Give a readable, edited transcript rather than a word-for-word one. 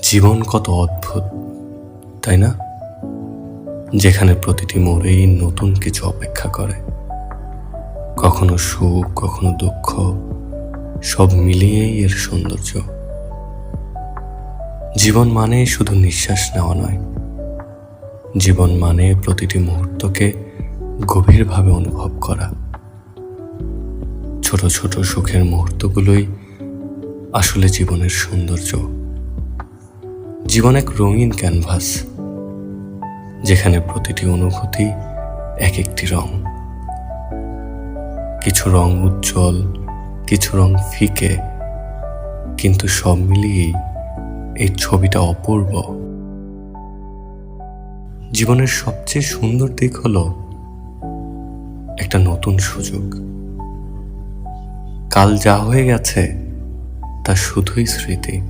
জীবন কত অদ্ভুত, তাই না? যেখানে প্রতিটি মোড়েই নতুন কিছু অপেক্ষা করে, কখনো সুখ, কখনো দুঃখ, সব মিলিয়েই এর সৌন্দর্য। জীবন মানে শুধু নিঃশ্বাস নেওয়া নয়, জীবন মানে প্রতিটি মুহূর্তকে গভীরভাবে অনুভব করা। ছোট ছোট সুখের মুহূর্তগুলোই আসলে জীবনের সৌন্দর্য। জীবন এক রঙিন ক্যানভাস, যেখানে প্রতিটি অনুভূতি এক একটি রং। কিছু রং উজ্জ্বল, কিছু রং ফিকে, কিন্তু সব মিলিয়েই এই ছবিটা অপূর্ব। জীবনের সবচেয়ে সুন্দর দিক হলো একটা নতুন সুযোগ। কাল যা হয়ে গেছে তা শুধুই স্মৃতি।